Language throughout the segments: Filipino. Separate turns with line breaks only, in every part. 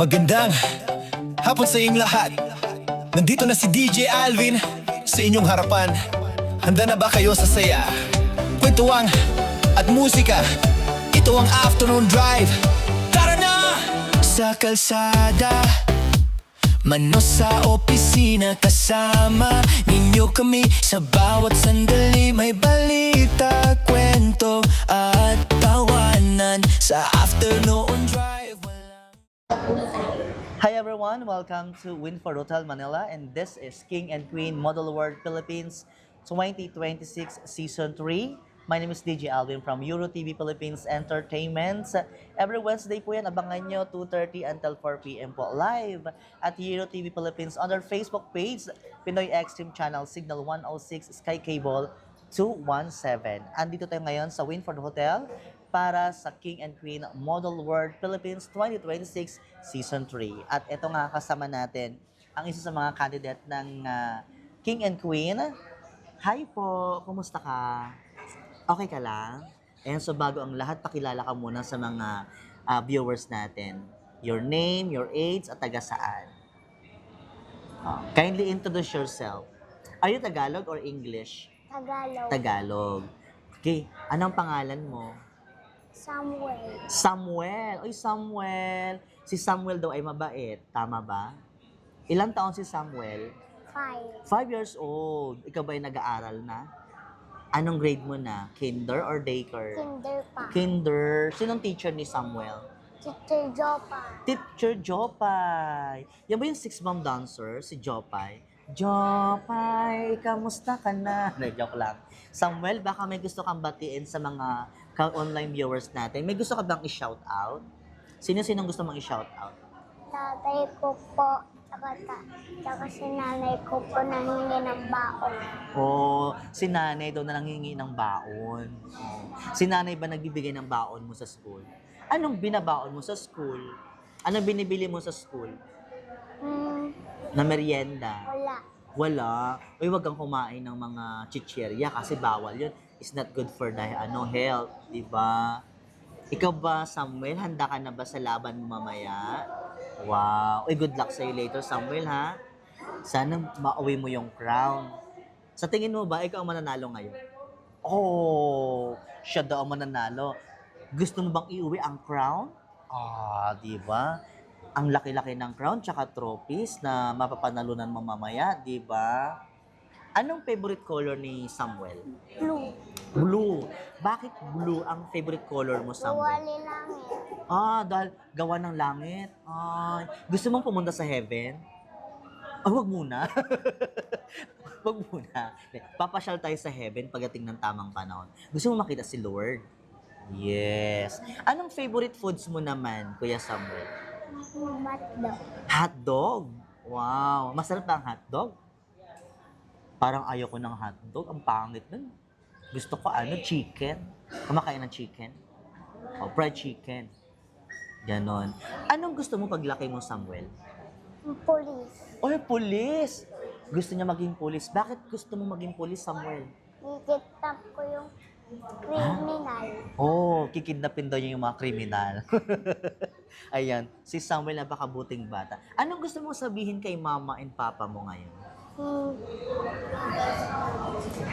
Magandang hapon sa inyong lahat. Nandito na si DJ Alvin sa inyong harapan. Handa na ba kayo sa saya, kwentuhan at musika? Ito ang Afternoon Drive. Tara na! Sa kalsada, mano sa opisina, kasama ninyo kami. Sa bawat sandali may balita, kwento at tawanan. Sa Afternoon Drive.
Hi everyone, welcome to Winford Hotel Manila, and this is King and Queen Model World Philippines 2026 Season 3. My name is DJ Alvin from EuroTV Philippines Entertainment. Every Wednesday po yan, abangan nyo 2:30 until 4 p.m. po live at EuroTV Philippines on our Facebook page, Pinoy Extreme Channel Signal 106, Sky Cable 217. Andito tayo ngayon sa Winford Hotel para sa King and Queen Model World Philippines 2026 Season 3. At ito nga kasama natin ang isa sa mga candidate ng King and Queen. Hi po, kumusta ka? Okay ka lang? And so bago ang lahat, pakilala ka muna sa mga viewers natin. Your name, your age, at taga saan. Kindly introduce yourself. Are you Tagalog or English?
Tagalog.
Tagalog. Okay, anong pangalan mo?
Samuel.
Samuel. Oy, Samuel. Si Samuel daw ay mabait. Tama ba? Ilang taon si Samuel?
5.
5 years old. Ikaw ba ay nag-aaral na? Anong grade mo na? Kinder or daycare?
Kinder pa.
Kinder. Sinong teacher ni Samuel?
Teacher Jopa.
Teacher Jopay. Yan ba yung 6-mom dancer? Si Jopay? Jopay, kamusta ka na? Joke lang. Samuel, baka may gusto kang batiin sa mga online viewers natin. May gusto ka bang i-shout out? Sino-sinong gusto mong i-shout out?
Tatay ko po. Tsaka si nanay ko po nangingi ng baon.
Oh, si nanay daw na nangingi ng baon. Oh. Si nanay ba nagbibigay ng baon mo sa school? Anong binabaon mo sa school? Anong binibili mo sa school? Na merienda?
Wala.
Wala. Uy, wag kang kumain ng mga chichirya kasi bawal yun. It's not good for the health, di ba? Ikaw ba, Samuel, handa ka na ba sa laban mo mamaya? Wow. Uy, good luck sa'yo later, Samuel, ha? Sana mauwi mo yung crown. Sa tingin mo ba, ikaw ang mananalo ngayon? Oh, siya daw ang mananalo. Gusto mo bang iuwi ang crown? Di ba? Ang laki-laki ng crown tsaka trophies na mapapanalunan mo mamaya, di ba? Anong favorite color ni Samuel?
Blue.
Blue. Bakit blue ang favorite color mo, Samuel?
Wali langit.
Dahil gawa ng langit. Ay, gusto mong pumunta sa heaven? Wag muna. Wag muna. Papasyal tayo sa heaven pagdating ng tamang panahon. Gusto mo makita si Lord? Yes. Anong favorite foods mo naman, Kuya Samuel?
Matdo.
Hotdog. Wow. Masarap ba ang hotdog? Parang ayoko ng hotdog. Ang pangit nun. Gusto ko chicken. Kumakain ng chicken. Fried chicken. Ganon. Anong gusto mo paglaki mo, Samuel?
Police.
Oy, pulis! Gusto niya maging pulis. Bakit gusto mo maging pulis, Samuel?
Ikitap ko yung criminal.
Kikidnapin daw niya yung mga kriminal. Ayan, si Samuel napakabuting bata. Anong gusto mong sabihin kay mama and papa mo ngayon?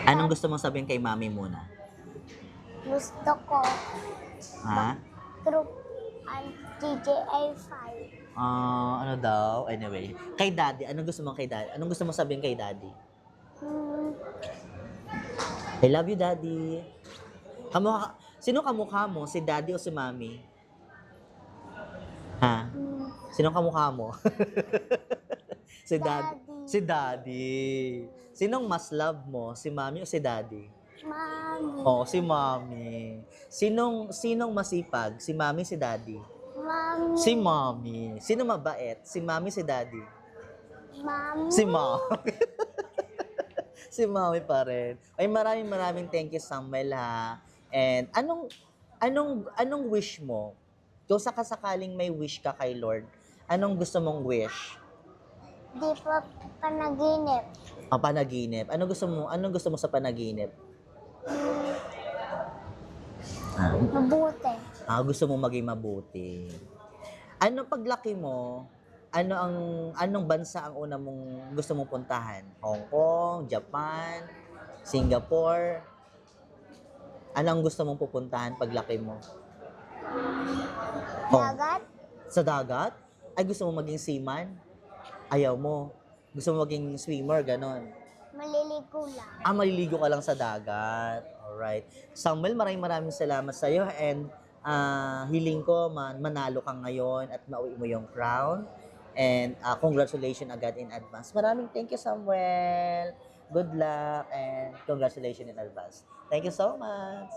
Anong gusto mong sabihin kay mami muna?
Gusto ko
Ha?
group ang DJI 5.
Ano daw? Anyway, kay daddy, anong gusto mong kay daddy? Anong gusto mong sabihin kay daddy? I love you, daddy. Sino kamukha mo? Si daddy o si mami? Ha? Sino kamukha mo? Si daddy. Si daddy. Sinong mas love mo? Si mami o si daddy?
Mami.
Si mami. Sinong masipag? Si mami, si daddy?
Mami.
Si mami. Sino mabait? Si mami, si daddy?
Mami.
Si mami. Si mami pa rin. Ay, maraming thank you, Samuel, ha. And anong wish mo? Kung sakasakaling may wish ka kay Lord, anong gusto mong wish?
Di pa panaginip.
Ang panaginip. Anong gusto mo sa panaginip?
Mabuti.
Gusto mo maging mabuti. Ano paglaki mo, anong bansa ang una mong gusto mong puntahan? Hong Kong, Japan, Singapore? Ano ang gusto mong pupuntahan paglaki mo?
Dagat,
Sa dagat? Ay, gusto mo maging seaman? Ayaw mo. Gusto mo maging swimmer, ganon.
maliligo lang.
Maliligo ka lang sa dagat. Alright. Samuel, maraming salamat sa iyo and hiling ko manalo ka ngayon at mauwi mo yung crown. And congratulations agad in advance. Maraming thank you, Samuel. Good luck and congratulations in advance. Thank you so much.